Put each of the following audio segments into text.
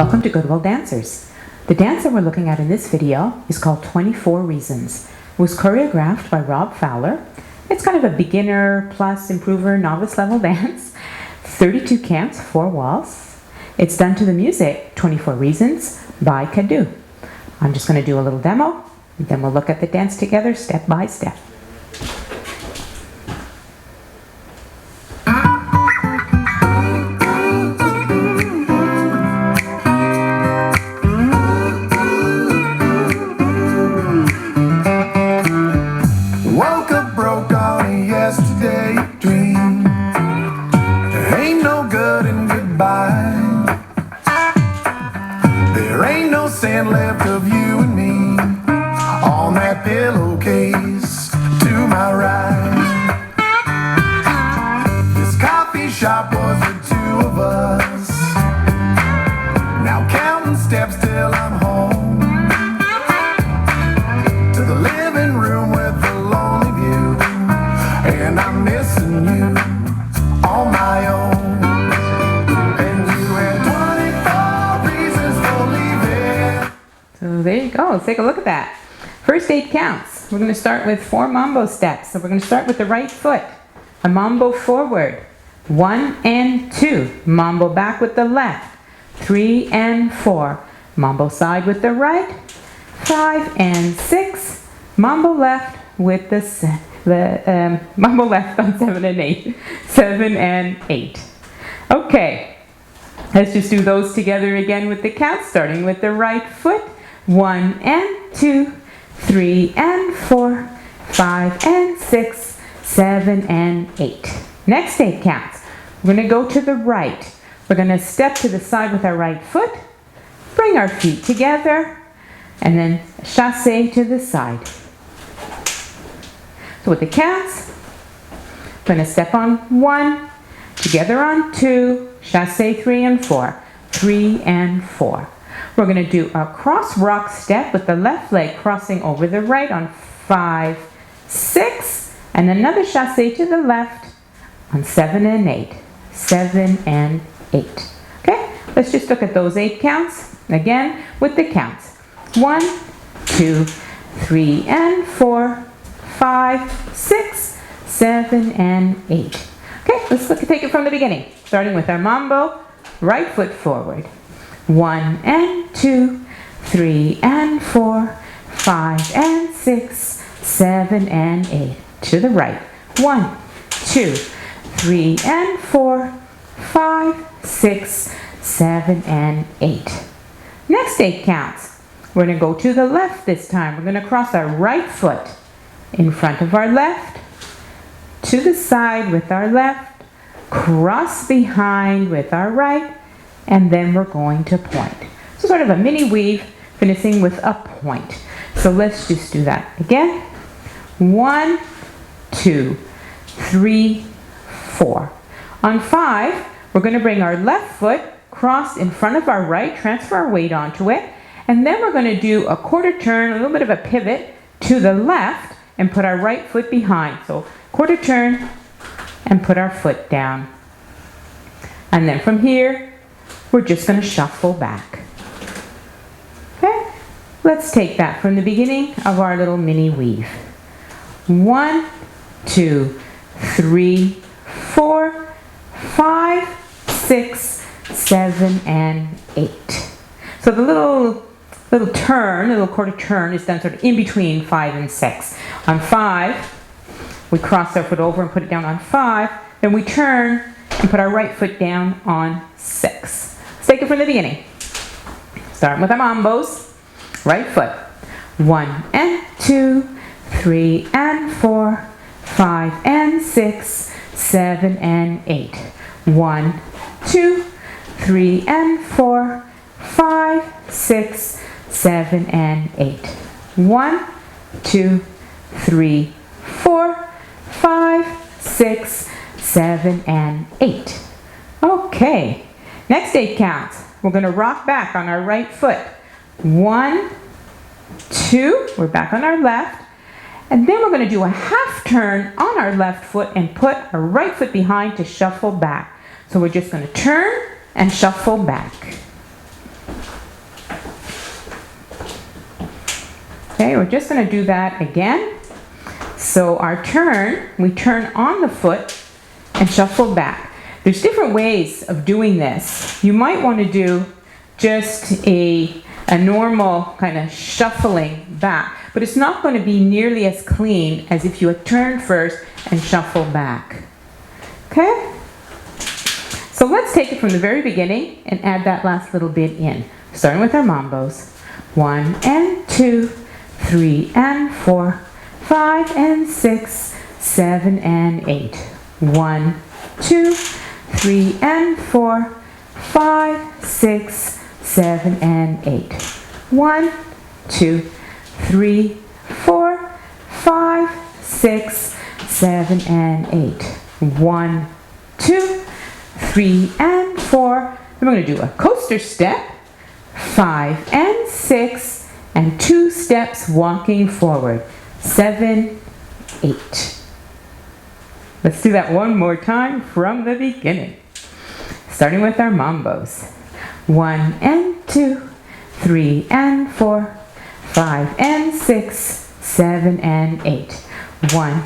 Welcome to Goodwill Dancers. The dance that we're looking at in this video is called 24 Reasons. It was choreographed by ROB FOWLER. It's kind of a beginner plus improver novice level dance. 32 counts, 4 waltz. It's done to the music 24 Reasons by KADOOH. I'm just going to do a little demo, and then we'll look at the dance together step by step. There ain't no sand left of you and me on that pillowcase to my right. This coffee shop was the two of us, now counting steps till I'm home, to the living room with the lonely view, and I'm missing you on my own. So there you go, let's take a look at that. First 8 counts. We're going to start with 4 mambo steps. So we're going to start with the right foot. A mambo forward. 1 and 2. Mambo back with the left. 3 and 4. Mambo side with the right. 5 and 6. Mambo left with the mambo left on 7 and 8. 7 and 8. Okay, let's just do those together again with the counts, starting with the right foot. 1 and 2, 3 and 4, 5 and 6, 7 and 8. Next 8 counts. We're going to go to the right. We're going to step to the side with our right foot, bring our feet together, and then chassé to the side. So with the counts, we're going to step on 1, together on 2, chassé 3 and 4, 3 and 4. We're going to do a cross rock step with the left leg crossing over the right on 5, 6, and another chassé to the left on 7 and 8. 7 and 8. Okay, let's just look at those 8 counts again with the counts. 1, 2, 3 and 4, 5, 6, 7 and 8. Okay, let's take it from the beginning, starting with our mambo, right foot forward. 1 and 2, 3 and 4, 5 and 6, 7 and 8. To the right. 1, 2, 3 and 4, 5, 6, 7 and 8. Next 8 counts. We're going to go to the left this time. We're going to cross our right foot in front of our left, to the side with our left, cross behind with our right, and then we're going to point. So sort of a mini weave finishing with a point. So let's just do that again. 1, 2, 3, 4. On 5, we're going to bring our left foot cross in front of our right, transfer our weight onto it, and then we're going to do a quarter turn, a little bit of a pivot to the left, and put our right foot behind. So quarter turn and put our foot down. And then from here, we're just going to shuffle back. Okay, let's take that from the beginning of our little mini weave. 1, 2, 3, 4, 5, 6, 7, and 8. So the little turn, little quarter turn is done sort of in between 5 and 6. On 5, we cross our foot over and put it down on 5. Then we turn and put our right foot down on 6. Let's take it from the beginning. Start with our mambos. Right foot. 1 and 2, 3 and 4, 5 and 6, 7 and 8. 1, 2, 3 and 4, 5, 6, 7 and 8. 1, 2, 3, 4, 5, 6, 7 and 8. Okay. Next 8 counts. We're going to rock back on our right foot. 1, 2, we're back on our left, and then we're going to do a half turn on our left foot and put our right foot behind to shuffle back. So we're just going to turn and shuffle back. Okay, we're just going to do that again. So our turn, we turn on the foot and shuffle back. There's different ways of doing this. You might want to do just a normal kind of shuffling back, but it's not going to be nearly as clean as if you had turned first and shuffle back. Okay? So let's take it from the very beginning and add that last little bit in. Starting with our mambos. 1 and 2, 3 and 4, 5 and 6, 7 and 8. 1, 2, 3 and 4, 5, 6, 7 and 8. 1, 2, 3, 4, 5, 6, 7 and 8. 1, 2, 3 and 4. Then we're going to do a coaster step, 5 and 6, and 2 steps walking forward, 7, 8. Let's do that one more time from the beginning. Starting with our mambos. 1 and 2, 3 and 4, 5 and 6, 7 and 8. 1,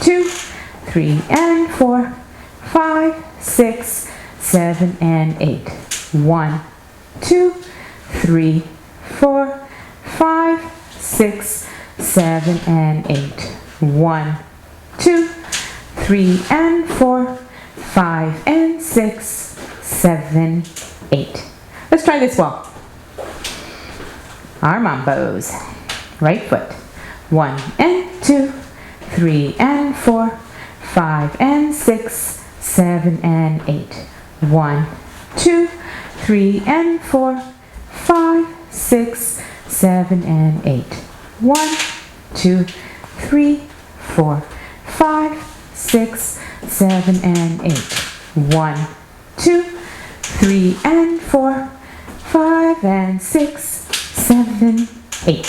2, 3 and 4, 5, 6, 7 and 8. 1, 2, 3, 4, 5, 6, 7 and 8. 1, 2, 3 and 4, 5 and 6, 7, 8. Let's try this wall. Our mambos. Right foot. 1 and 2, 3 and 4, 5 and 6, 7 and 8. 1, 2, 3 and 4, 5, 6, 7 and 8. 1, 2, 3, 4, 5, 6, 7 and 8. 1, 2, 3 and 4, 5 and 6, 7, 8.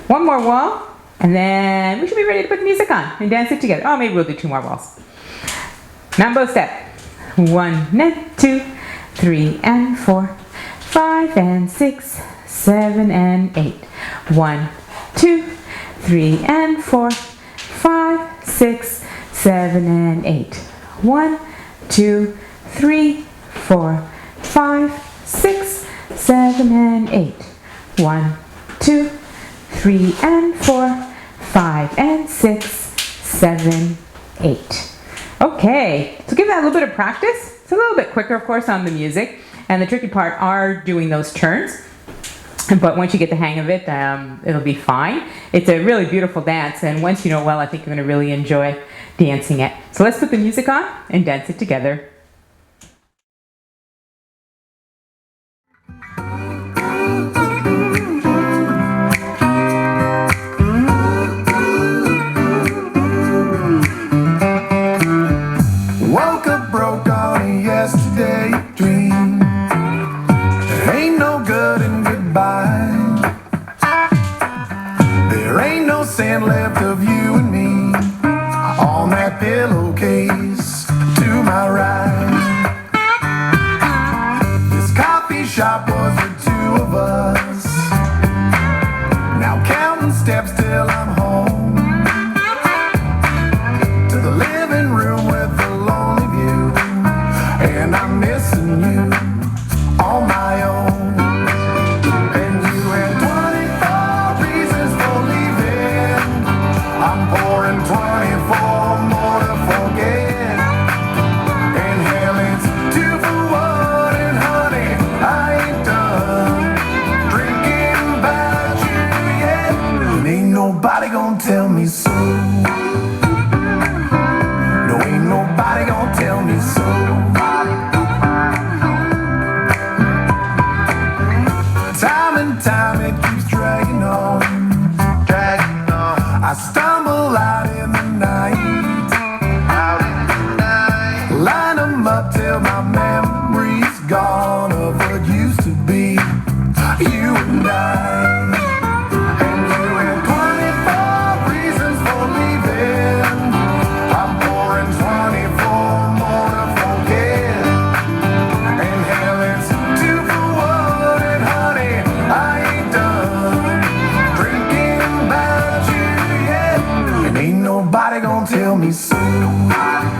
One more wall, and then we should be ready to put the music on and dance it together. Oh, maybe we'll do 2 more walls. Mambo step. 1 and 2, 3 and 4, 5 and 6, 7 and 8. 1, 2, 3 and 4, 5, 6, 7 and 8. 1, 2, 3, 4, 5, 6, 7 and 8. 1, 2, 3 and 4, 5 and 6, 7, 8. Okay, so give that a little bit of practice. It's a little bit quicker, of course, on the music, and the tricky part are doing those turns. But once you get the hang of it, it'll be fine. It's a really beautiful dance, and once you know it well, I think you're going to really enjoy dancing it. So let's put the music on and dance it together. Woke up broke on a yesterday dream. There ain't no good and goodbye. There ain't no sand left of you and me on that pillowcase to my right. oh.